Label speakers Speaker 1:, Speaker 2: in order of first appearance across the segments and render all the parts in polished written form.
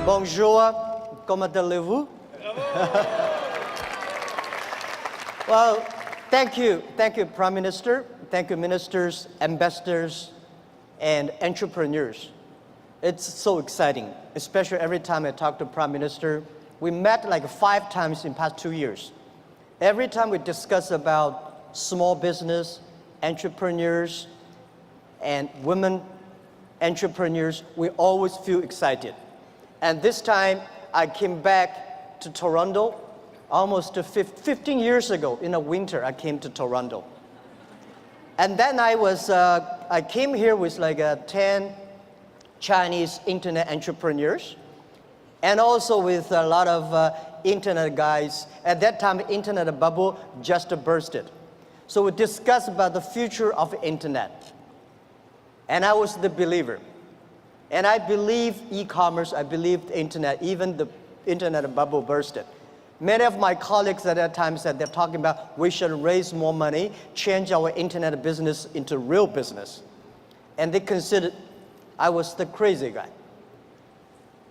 Speaker 1: Bonjour, comment allez-vous? Well, thank you, Prime Minister. Thank you, ministers, ambassadors, and entrepreneurs. It's so exciting, especially every time I talk to Prime Minister. We met like 5 times in past 2 years. Every time we discuss about small business, entrepreneurs, and women entrepreneurs, we always feel excited. And this time, I came back to Toronto almost 15 years ago. In the winter, I came to Toronto. And then I came here with like 10 Chinese internet entrepreneurs, and also with a lot of internet guys. At that time, the internet bubble just bursted. So we discussed about the future of the internet. And I was the believer. And I believe e-commerce, I believe the internet, even the internet bubble bursted. Many of my colleagues at that time said they're talking about we should raise more money, change our internet business into real business. And they considered I was the crazy guy.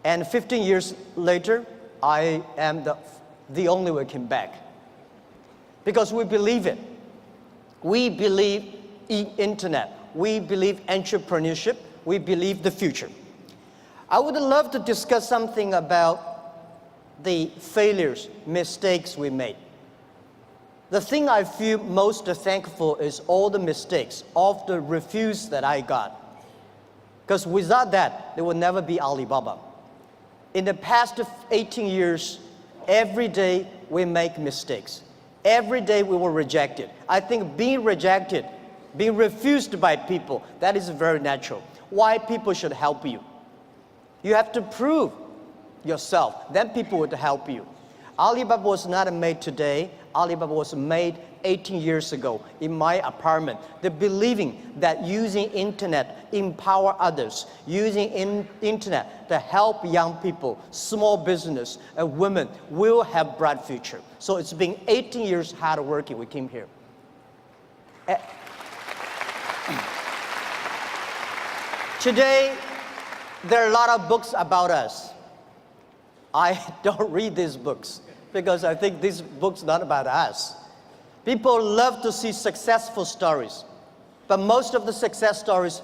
Speaker 1: And 15 years later, I am the only one came back. Because we believe it. We believe in internet. We believe entrepreneurship. We believe the future. I would love to discuss something about the failures, mistakes we made. The thing I feel most thankful is all the mistakes, all the refuse that I got. Because without that, there would never be Alibaba. In the past 18 years, every day we make mistakes. Every day we were rejected. I think being rejected, being refused by people, that is very natural. Why people should help you? You have to prove yourself, then people would help you. Alibaba was not made today. Alibaba was made 18 years ago in my apartment. The believing that using internet empower others, using internet to help young people, small business, and women will have bright future. So it's been 18 years hard working. We came here. Today, there are a lot of books about us. I don't read these books because I think these books are not about us. People love to see successful stories, but most of the success stories,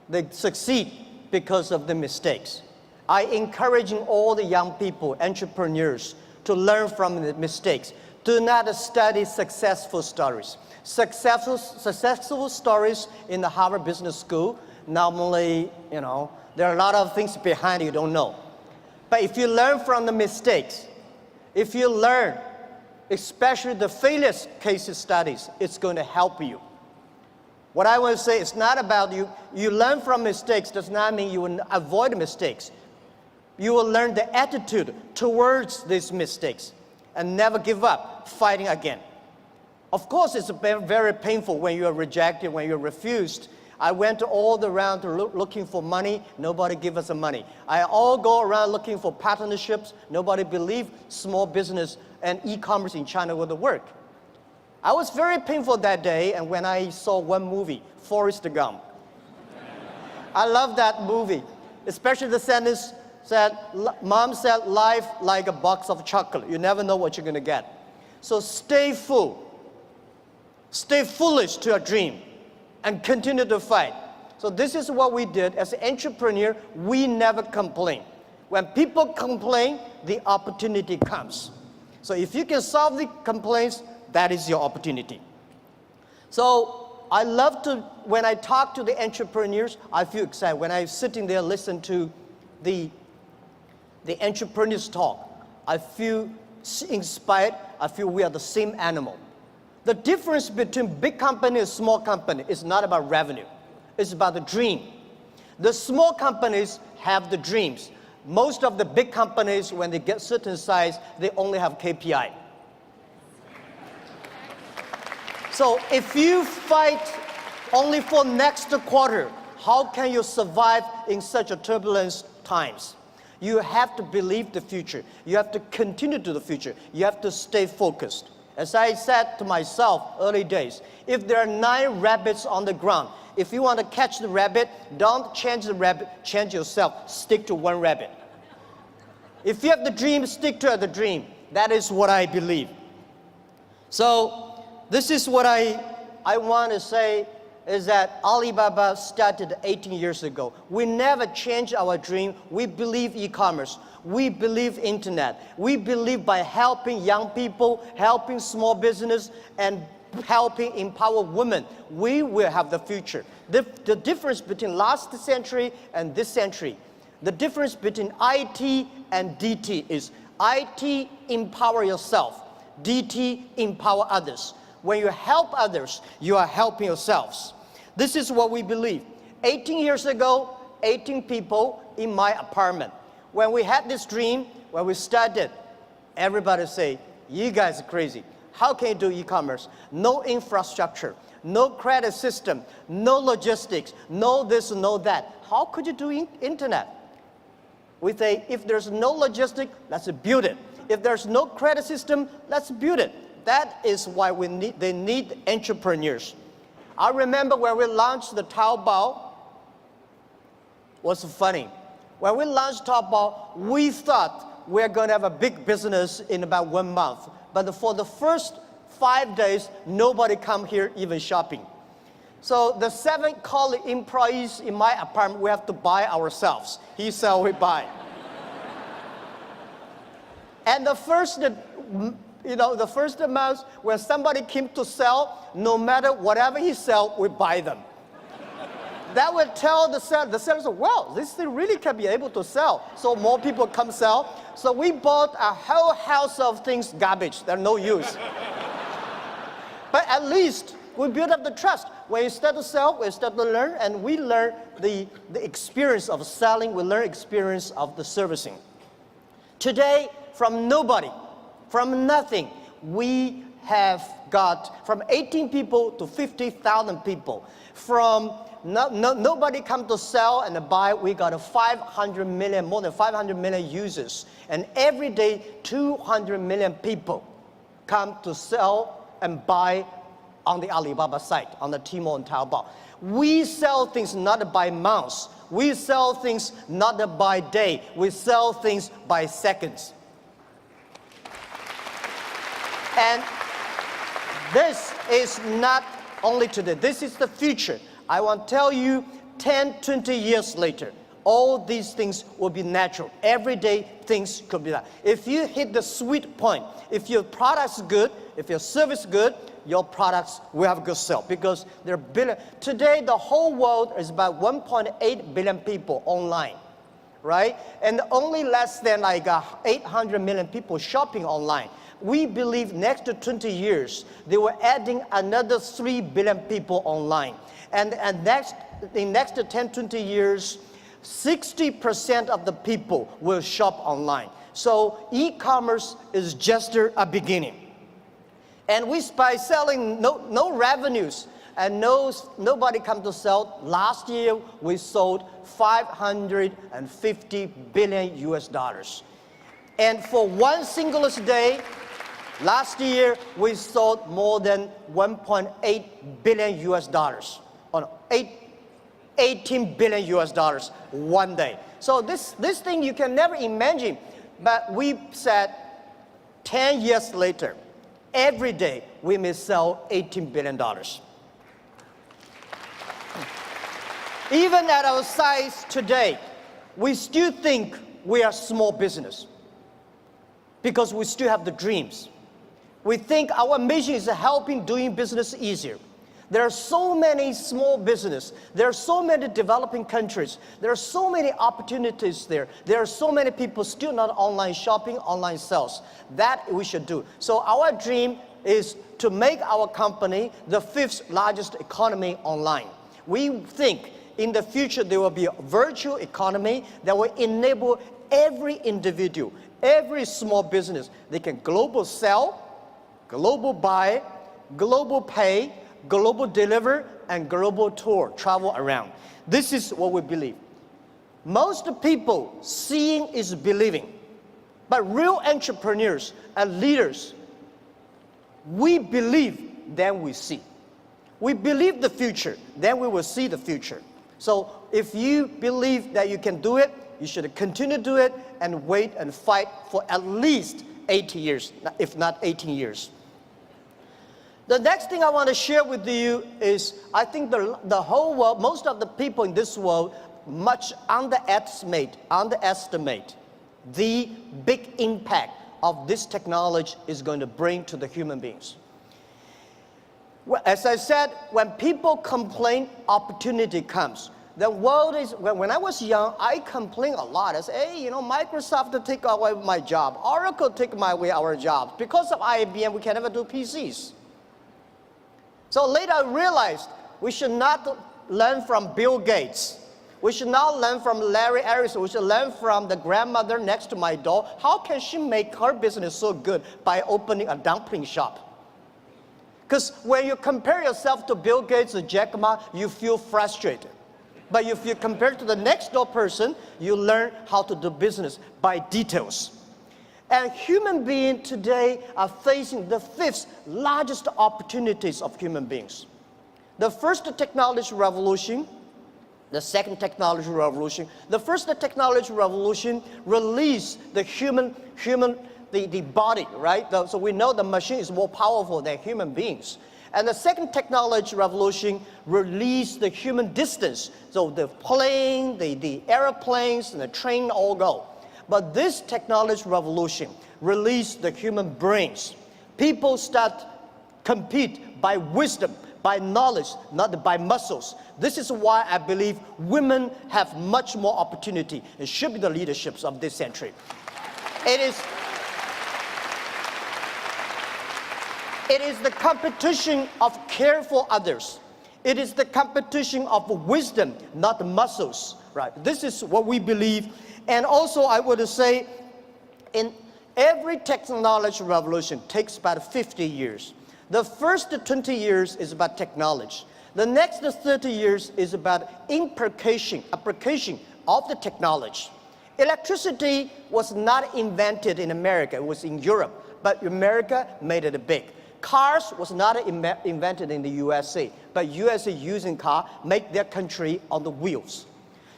Speaker 1: they succeed because of the mistakes. I encourage all the young people, entrepreneurs, to learn from the mistakes. Do not study successful stories. Successful stories in the Harvard Business School, normally, there are a lot of things behind you don't know. But if you learn from the mistakes, if you learn, especially the failure case studies, it's going to help you. What I want to say is not about you. You learn from mistakes does not mean you will avoid mistakes. You will learn the attitude towards these mistakes and never give up, fighting again. Of course, it's very, very painful when you are rejected, when you're refused. I went all around looking for money. Nobody give us the money. I all go around looking for partnerships. Nobody believed small business and e-commerce in China would work. I was very painful that day, and when I saw one movie, Forrest Gump. I love that movie, especially the sentence said, Mom said, life like a box of chocolate. You never know what you're going to get. So stay full. Stay foolish to your dream and continue to fight. So this is what we did. As an entrepreneur, we never complain. When people complain, the opportunity comes. So if you can solve the complaints, that is your opportunity. So I love to, when I talk to the entrepreneurs, I feel excited. When I'm sitting there, listen to the entrepreneurs talk, I feel inspired. I feel we are the same animal. The difference between big company and small company is not about revenue. It's about the dream. The small companies have the dreams. Most of the big companies, when they get certain size, they only have KPI. So if you fight only for next quarter, how can you survive in such a turbulent times? You have to believe the future. You have to continue to the future. You have to stay focused. As I said to myself early days, if there are 9 rabbits on the ground, if you want to catch the rabbit, don't change the rabbit, change yourself, stick to one rabbit. If you have the dream, stick to the dream. That is what I believe. So this is what I want to say is that Alibaba started 18 years ago. We never changed our dream. We believe e-commerce. We believe internet. We believe by helping young people, helping small business, and helping empower women, we will have the future. The difference between last century and this century, the difference between IT and DT is IT, empower yourself. DT, empower others. When you help others, you are helping yourselves. This is what we believe. 18 years ago, 18 people in my apartment. When we had this dream, when we started, everybody say, you guys are crazy. How can you do e-commerce? No infrastructure, no credit system, no logistics, no this, no that. How could you do internet? We say, if there's no logistic, let's build it. If there's no credit system, let's build it. That is why they need entrepreneurs. I remember when we launched the Taobao, was funny. When we launched Taobao, we thought we're going to have a big business in about 1 month. But for the first 5 days, nobody come here even shopping. So the 7 colleague employees in my apartment, we have to buy ourselves. He sell, we buy. And the first month, when somebody came to sell, no matter whatever he sell, we buy them. That would tell the seller, well, this thing really can be able to sell. So more people come sell. So we bought a whole house of things, garbage, they're no use. But at least we build up the trust. When you start to sell, we start to learn, and we learn the experience of selling, we learn experience of the servicing. Today, from nobody, from nothing, we have got from 18 people to 50,000 people. From nobody come to sell and buy, we got 500 million, more than 500 million users. And every day, 200 million people come to sell and buy on the Alibaba site, on the Tmall and Taobao. We sell things not by months. We sell things not by day. We sell things by seconds. And this is not only today, this is the future. I want to tell you, 10, 20 years later, all these things will be natural. Every day, things could be that. If you hit the sweet point, if your product's good, if your service is good, your products will have a good sale, because there are billion. Today, the whole world is about 1.8 billion people online, right? And only less than like 800 million people shopping online. We believe next to 20 years, they were adding another 3 billion people online. And in next to 10, 20 years, 60% of the people will shop online. So e-commerce is just a beginning. And by selling no revenues and nobody come to sell, last year we sold 550 billion US dollars. And for one single day, last year we sold more than 1.8 billion US dollars. 18 billion US dollars one day. So this thing you can never imagine, but we said 10 years later, every day we may sell $18 billion. Even at our size today, we still think we are small business because we still have the dreams. We think our mission is helping doing business easier. There are so many small businesses. There are so many developing countries. There are so many opportunities there. There are so many people still not online shopping, online sales. That we should do. So our dream is to make our company the 5th largest economy online. We think in the future there will be a virtual economy that will enable every individual, every small business, they can global sell, global buy, global pay, global deliver, and global tour, travel around. This is what we believe. Most people, seeing is believing. But real entrepreneurs and leaders, we believe, then we see. We believe the future, then we will see the future. So if you believe that you can do it, you should continue to do it and wait and fight for at least 80 years, if not 18 years. The next thing I want to share with you is I think the whole world, most of the people in this world, much underestimate the big impact of this technology is going to bring to the human beings. Well, as I said, when people complain, opportunity comes. The world is, when I was young, I complained a lot. I said, hey, you know, Microsoft take away my job. Oracle take away our jobs. Because of IBM, we can never do PCs. So later I realized we should not learn from Bill Gates. We should not learn from Larry Ellison. We should learn from the grandmother next to my door. How can she make her business so good by opening a dumpling shop? Because when you compare yourself to Bill Gates or Jack Ma, you feel frustrated. But if you compare to the next door person, you learn how to do business by details. And human beings today are facing the 5th largest opportunities of human beings. The first technology revolution, the second technology revolution. The first technology revolution released the the body, right? So we know the machine is more powerful than human beings. And the second technology revolution released the human distance. So the plane, the airplanes, and the train all go. But this technology revolution released the human brains. People start compete by wisdom, by knowledge, not by muscles. This is why I believe women have much more opportunity and should be the leaderships of this century. It is the competition of care for others. It is the competition of wisdom, not muscles, right? This is what we believe. And also I would say, in every technology revolution takes about 50 years. The first 20 years is about technology. The next 30 years is about application of the technology. Electricity was not invented in America, it was in Europe, but America made it big. Cars was not invented in the USA, but USA using car make their country on the wheels.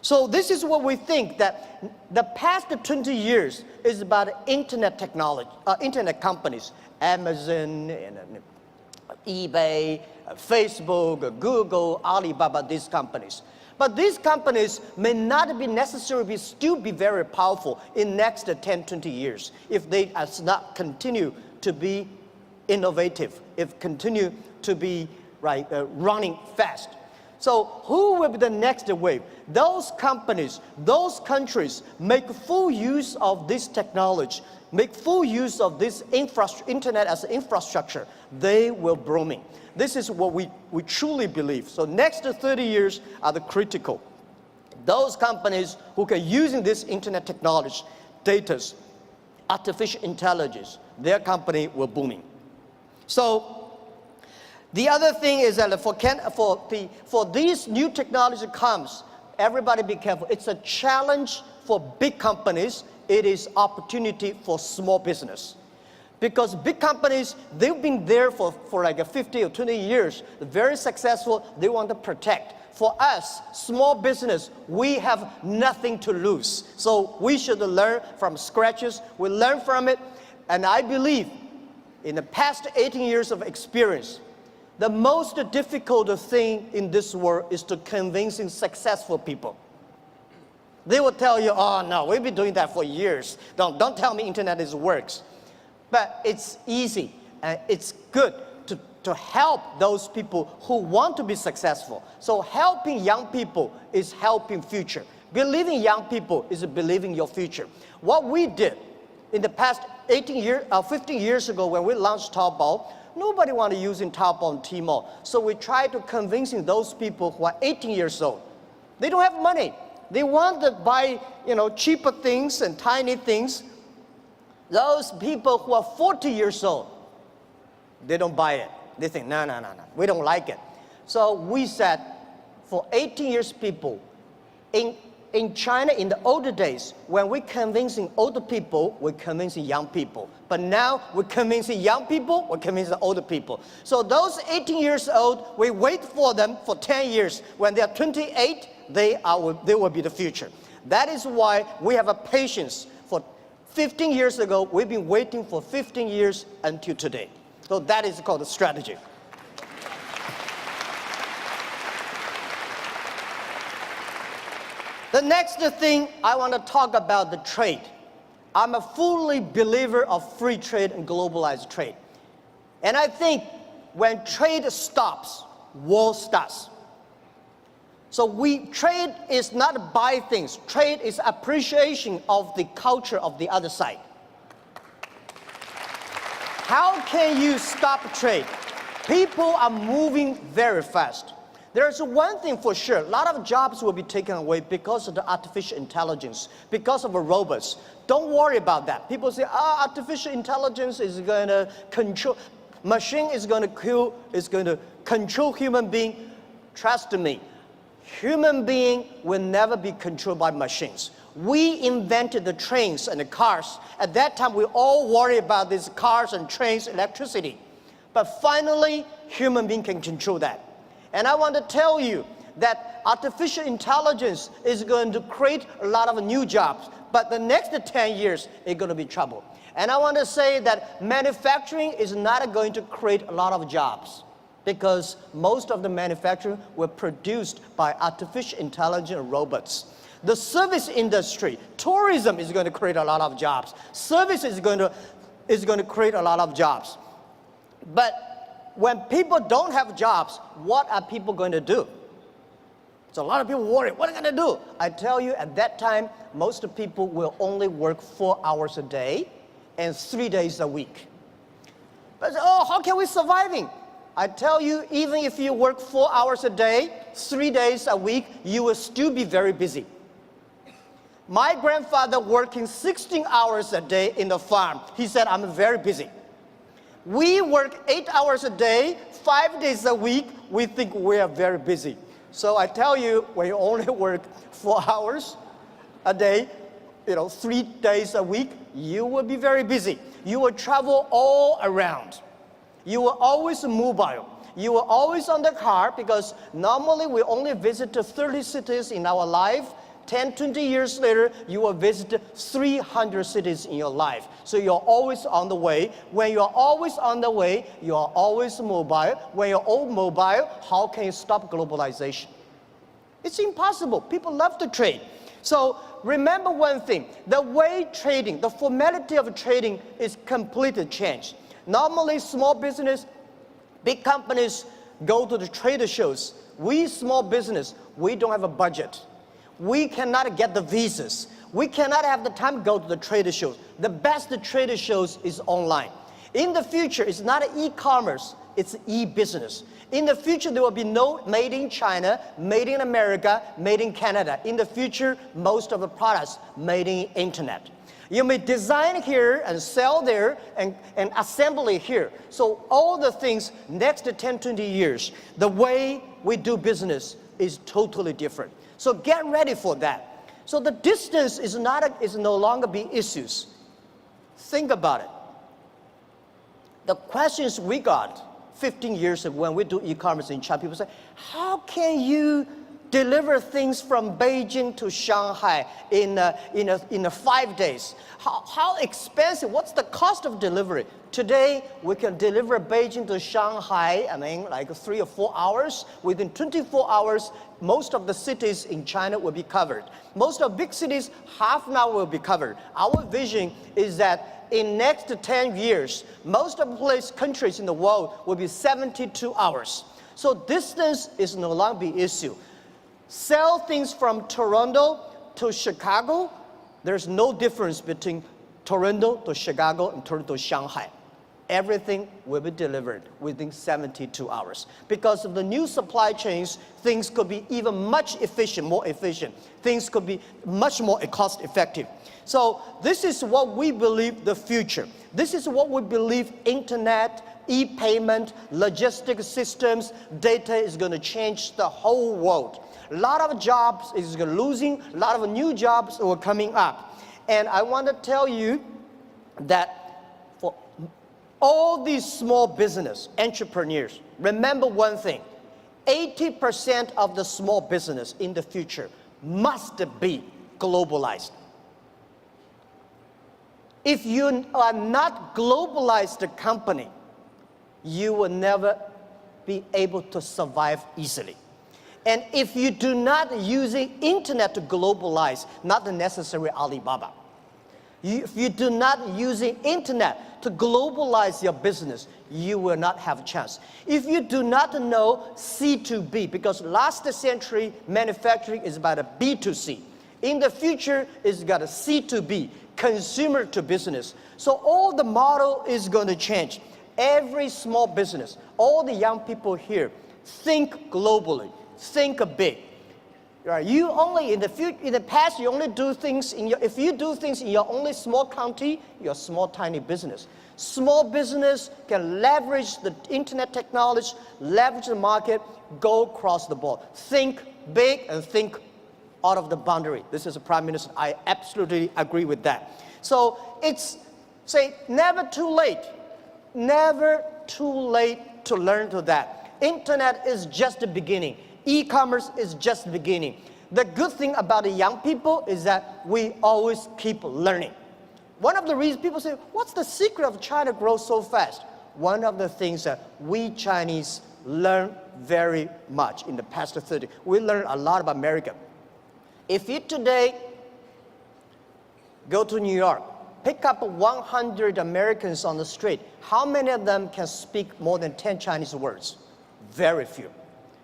Speaker 1: So this is what we think, that the past 20 years is about internet technology, internet companies, Amazon, and eBay, Facebook, Google, Alibaba, these companies. But these companies may not be necessarily still be very powerful in next 10, 20 years if they not continue to be innovative, if continue to be running fast. So who will be the next wave? Those companies, those countries make full use of this technology, make full use of this internet as infrastructure, they will blooming. This is what we truly believe. So next 30 years are the critical. Those companies who can using this internet technology, data, artificial intelligence, their company will booming. So the other thing is that for these new technology comes, everybody be careful. It's a challenge for big companies. It is opportunity for small business. Because big companies, they've been there for like 50 or 20 years, very successful, they want to protect. For us, small business, we have nothing to lose. So we should learn from scratches, we learn from it, and I believe in the past 18 years of experience, the most difficult thing in this world is to convincing successful people. They will tell you, oh no, we've been doing that for years. Don't tell me internet works. But it's easy and it's good to help those people who want to be successful. So helping young people is helping future. Believing young people is believing your future. What we did in the past 15 years ago when we launched Taobao, nobody wanted to use Taobao and Tmall. So we tried to convincing those people who are 18 years old. They don't have money. They want to buy, cheaper things and tiny things. Those people who are 40 years old, they don't buy it. They think, no, we don't like it. So we said, for 18 years people, in China, in the older days, when we're convincing older people, we're convincing young people. But now, we're convincing young people, we're convincing older people. So those 18 years old, we wait for them for 10 years. When they're 28, they will be the future. That is why we have a patience. For 15 years ago, we've been waiting for 15 years until today. So that is called a strategy. The next thing I want to talk about the trade. I'm a fully believer of free trade and globalized trade. And I think when trade stops, war starts. So trade is not buy things. Trade is appreciation of the culture of the other side. How can you stop trade? People are moving very fast. There's one thing for sure, a lot of jobs will be taken away because of the artificial intelligence, because of the robots. Don't worry about that. People say, artificial intelligence is going to control, machine is going to control human being. Trust me, human being will never be controlled by machines. We invented the trains and the cars. At that time, we all worry about these cars and trains, electricity. But finally, human being can control that. And I want to tell you that artificial intelligence is going to create a lot of new jobs. But the next 10 years, it's going to be trouble. And I want to say that manufacturing is not going to create a lot of jobs, because most of the manufacturing were produced by artificial intelligence robots. The service industry, tourism is going to create a lot of jobs. Service is going to create a lot of jobs. But when people don't have jobs, what are people going to do? So a lot of people worry, what are they going to do? I tell you, at that time, most people will only work 4 hours a day and 3 days a week. But how can we surviving? I tell you, even if you work 4 hours a day, 3 days a week, you will still be very busy. My grandfather working 16 hours a day in the farm. He said, I'm very busy. We work 8 hours a day, 5 days a week. We think we are very busy. So I tell you, when you only work 4 hours a day, 3 days a week, you will be very busy. You will travel all around. You will always mobile. You will always on the car, because normally we only visit 30 cities in our life. 10, 20 years later, you will visit 300 cities in your life. So you're always on the way. When you're always on the way, you're always mobile. When you're all mobile, how can you stop globalization? It's impossible. People love to trade. So remember one thing, the way trading, the formality of trading is completely changed. Normally, small business, big companies go to the trade shows. We small business, we don't have a budget. We cannot get the visas. We cannot have the time to go to the trade shows. The best trade shows is online. In the future, it's not e-commerce, it's e-business. In the future, there will be no made in China, made in America, made in Canada. In the future, most of the products made in internet. You may design here and sell there and assemble it here. So all the things, next 10, 20 years, the way we do business is totally different. So get ready for that. So the distance is no longer be issues. Think about it. The questions we got 15 years ago when we do e-commerce in China, people say, how can you deliver things from Beijing to Shanghai in 5 days? How expensive? What's the cost of delivery? Today, we can deliver Beijing to Shanghai, like 3 or 4 hours. Within 24 hours, most of the cities in China will be covered. Most of big cities, half an hour will be covered. Our vision is that in next 10 years, most of the countries in the world will be 72 hours. So distance is no longer the issue. Sell things from Toronto to Chicago, there's no difference between Toronto to Chicago and Toronto to Shanghai. Everything will be delivered within 72 hours. Because of the new supply chains, things could be even much more efficient. Things could be much more cost effective. So this is what we believe the future. This is what we believe internet, e-payment, logistic systems, data is going to change the whole world. A lot of jobs is losing, a lot of new jobs are coming up. And I want to tell you that for all these small business entrepreneurs, remember one thing, 80% of the small business in the future must be globalized. If you are not globalized company, you will never be able to survive easily. And if you do not use the internet to globalize, not the necessary Alibaba. If you do not use the internet to globalize your business, you will not have a chance. If you do not know C2B, because last century manufacturing is about a B2C. In the future, it's got a C2B, consumer to business. So all the model is going to change. Every small business, all the young people here, think globally, think big. Right? You only in the past you only do things if you do things in your only small county, you're a small tiny business. Small business can leverage the internet technology, leverage the market, go across the board. Think big and think out of the boundary. This is a Prime Minister. I absolutely agree with that. So it's never too late. Never too late to learn to that. Internet is just the beginning. E-commerce is just the beginning. The good thing about the young people is that we always keep learning. One of the reasons people say, what's the secret of China grows so fast? One of the things that we Chinese learn very much in the past 30. We learn a lot about America. If you today go to New York, pick up 100 Americans on the street, how many of them can speak more than 10 Chinese words? Very few.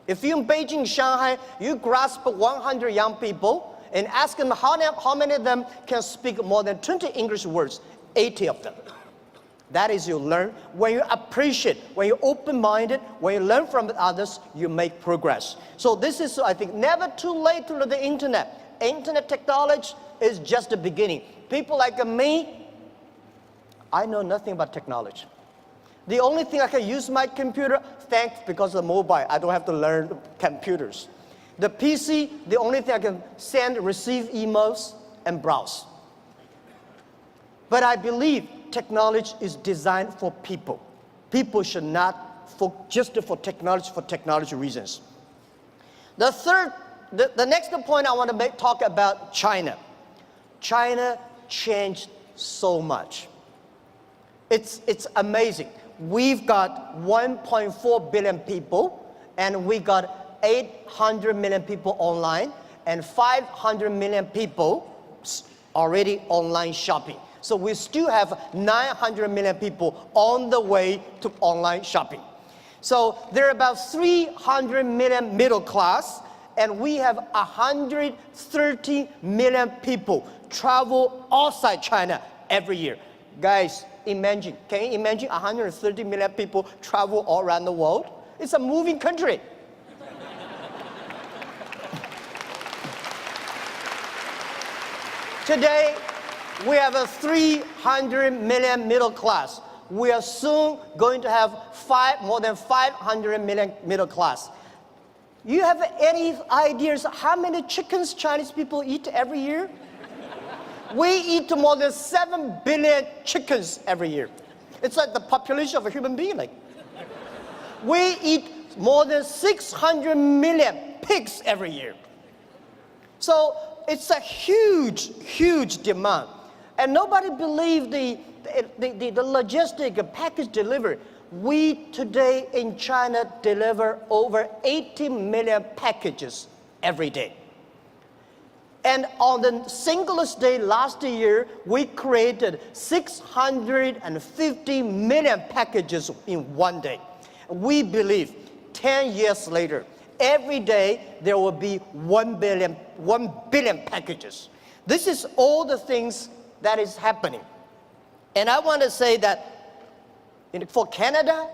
Speaker 1: If you're in Beijing, Shanghai, you grasp 100 young people and ask them how many of them can speak more than 20 English words, 80 of them. That is you learn. When you appreciate, when you're open-minded, when you learn from others, you make progress. So this is, I think, never too late to learn the internet. Internet technology is just the beginning. People like me, I know nothing about technology. The only thing I can use my computer, thanks because of the mobile, I don't have to learn computers. The PC, the only thing I can send, receive emails, and browse. But I believe technology is designed for people. People should not just for technology reasons. The next point I want to talk about China. China changed so much. It's amazing. We've got 1.4 billion people, and we got 800 million people online, and 500 million people already online shopping. So we still have 900 million people on the way to online shopping. So there are about 300 million middle class, and we have 130 million people travel outside China every year. Guys, imagine, can you imagine 130 million people travel all around the world? It's a moving country. Today, we have a 300 million middle class. We are soon going to have more than 500 million middle class. You have any ideas how many chickens Chinese people eat every year? We eat more than 7 billion chickens every year. It's like the population of a human being. We eat more than 600 million pigs every year. So it's a huge, huge demand. And nobody believes the logistic package delivery. We today in China deliver over 80 million packages every day. And on the singlest day last year, we created 650 million packages in one day. We believe 10 years later, every day there will be 1 billion packages. This is all the things that is happening. And I want to say that for Canada,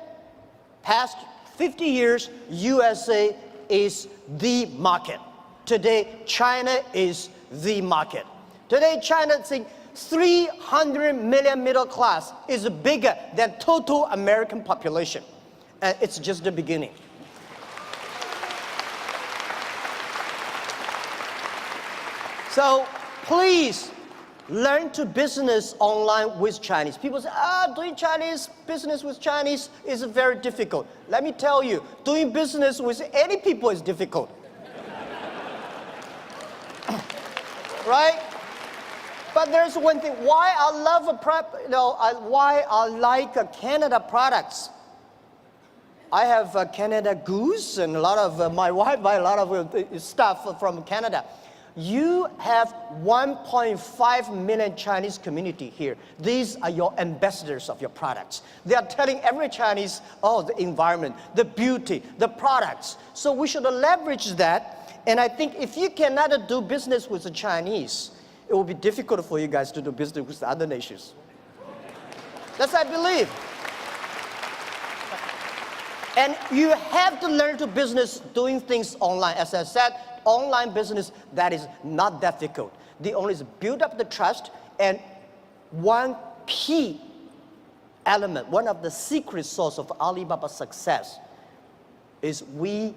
Speaker 1: past 50 years, USA is the market. Today, China is the market. Today, China, 300 million middle class is bigger than total American population. And it's just the beginning. So please learn to business online with Chinese. People say, doing Chinese business with Chinese is very difficult. Let me tell you, doing business with any people is difficult. right? But there's one thing, why I love why I like Canada products. I have Canada Goose and a lot of, my wife buy a lot of stuff from Canada. You have 1.5 million Chinese community here. These are your ambassadors of your products. They are telling every Chinese, oh, the environment, the beauty, the products. So we should leverage that. And I think if you cannot do business with the Chinese, it will be difficult for you guys to do business with other nations. That's what I believe. And you have to learn to business doing things online. As I said, online business, that is not difficult. The only is build up the trust, and one key element, one of the secret source of Alibaba's success is we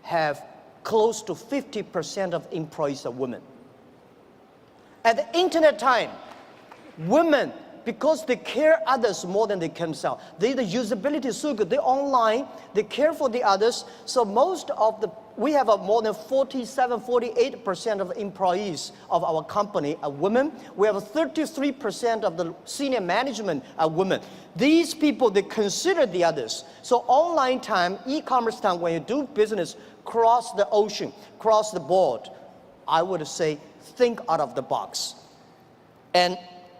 Speaker 1: have close to 50% of employees are women. At the internet time, women, because they care others more than they can themselves. The usability is so good. They're online, they care for the others. So we have more than 47, 48% of employees of our company are women. We have 33% of the senior management are women. These people, they consider the others. So online time, e-commerce time, when you do business cross the ocean, cross the board, I would say, think out of the box. And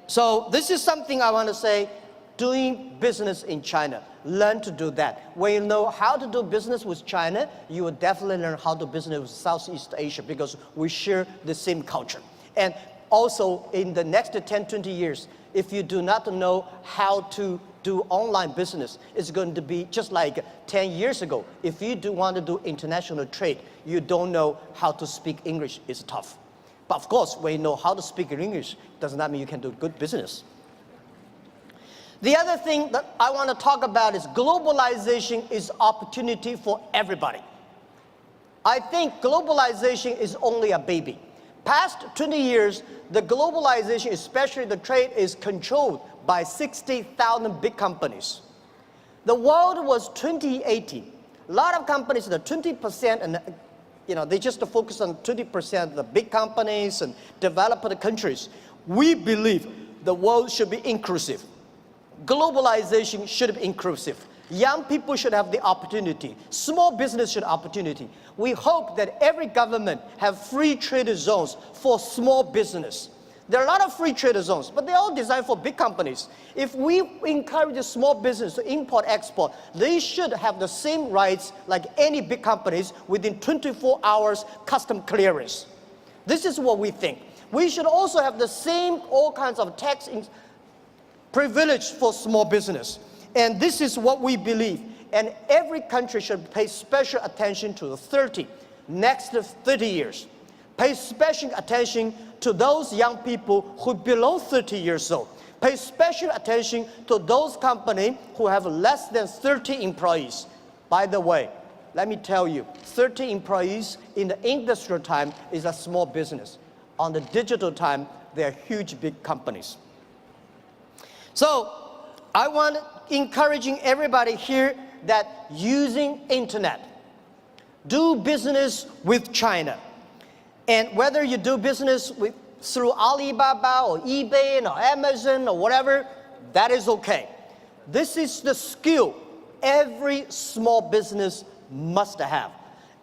Speaker 1: so this is something I want to say, doing business in China. Learn to do that. When you know how to do business with China, you will definitely learn how to do business with Southeast Asia because we share the same culture. And also in the next 10, 20 years, if you do not know how to do online business, it's going to be just like 10 years ago. If you do want to do international trade, you don't know how to speak English, it's tough. But of course, when you know how to speak English, does not mean you can do good business. The other thing that I want to talk about is globalization is opportunity for everybody. I think globalization is only a baby. Past 20 years, the globalization, especially the trade, is controlled by 60,000 big companies. The world was 2018. A lot of companies, the 20%, and they just focus on 20% of the big companies and developed countries. We believe the world should be inclusive. Globalization should be inclusive. Young people should have the opportunity. Small business should have opportunity. We hope that every government have free trade zones for small business. There are a lot of free trade zones, but they're all designed for big companies. If we encourage a small business to import, export, they should have the same rights like any big companies within 24 hours custom clearance. This is what we think. We should also have the same all kinds of tax privilege for small business. And this is what we believe. And every country should pay special attention to the next 30 years. Pay special attention to those young people who are below 30 years old. Pay special attention to those companies who have less than 30 employees. By the way, let me tell you, 30 employees in the industrial time is a small business. On the digital time, they are huge, big companies. So I want encouraging everybody here that using internet, do business with China. And whether you do business through Alibaba or eBay or Amazon or whatever, that is okay. This is the skill every small business must have.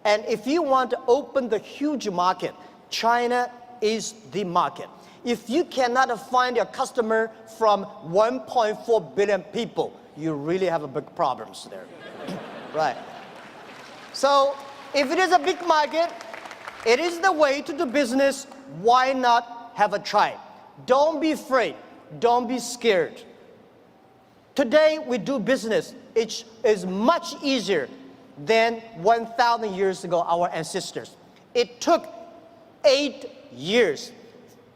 Speaker 1: And if you want to open the huge market, China is the market. If you cannot find your customer from 1.4 billion people, you really have a big problems there. Right. So if it is a big market, it is the way to do business. Why not have a try? Don't be afraid. Don't be scared. Today we do business. It is much easier than 1,000 years ago, our ancestors. It took 8 years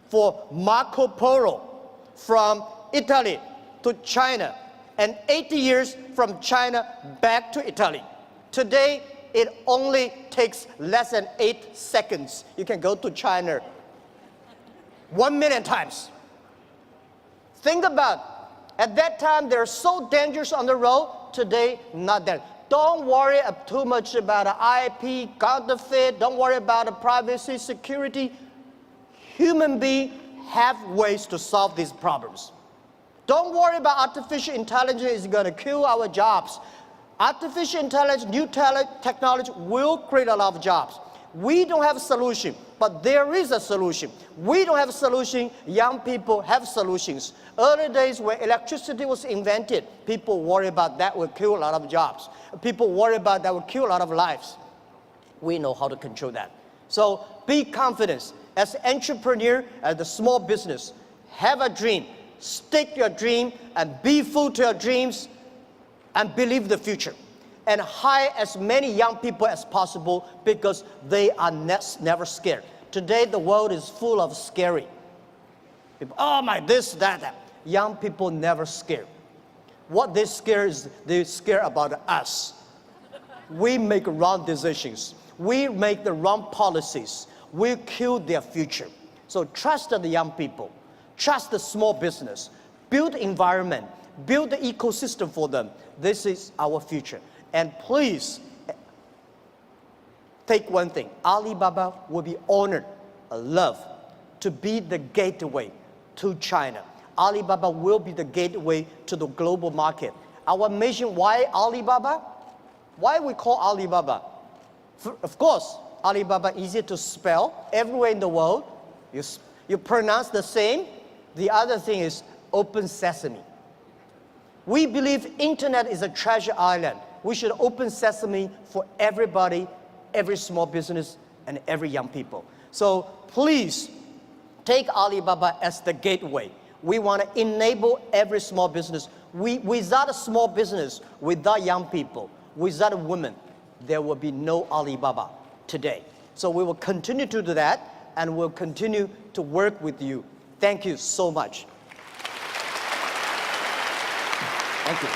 Speaker 1: for Marco Polo from Italy to China, and 80 years from China back to Italy. Today, it only takes less than 8 seconds. You can go to China 1 million times. Think about, at that time, they're so dangerous on the road. Today, not that. Don't worry too much about IP, counterfeit. Don't worry about privacy, security. human beings have ways to solve these problems. Don't worry about artificial intelligence is going to kill our jobs. Artificial intelligence, new technology will create a lot of jobs. We don't have a solution, but there is a solution. We don't have a solution, young people have solutions. Early days when electricity was invented, people worry about that will kill a lot of jobs. People worry about that will kill a lot of lives. We know how to control that. So be confident. As an entrepreneur, as a small business, have a dream. Stick to your dream and be full to your dreams and believe the future. And hire as many young people as possible because they are never scared. Today, the world is full of scary people. Oh my, this, that. Young people never scared. What they scare is they scare about us. We make wrong decisions. We make the wrong policies. We kill their future. So trust the young people. Trust the small business. Build environment. Build the ecosystem for them. This is our future. And please, take one thing. Alibaba will be honored, loved, to be the gateway to China. Alibaba will be the gateway to the global market. Our mission, why Alibaba? Why we call Alibaba? Of course, Alibaba easier to spell everywhere in the world. You pronounce the same. The other thing is open sesame. We believe internet is a treasure island. We should open sesame for everybody, every small business, and every young people. So please take Alibaba as the gateway. We want to enable every small business. Without a small business, without young people, without women, there will be no Alibaba today. So we will continue to do that, and we'll continue to work with you. Thank you so much. Thank you.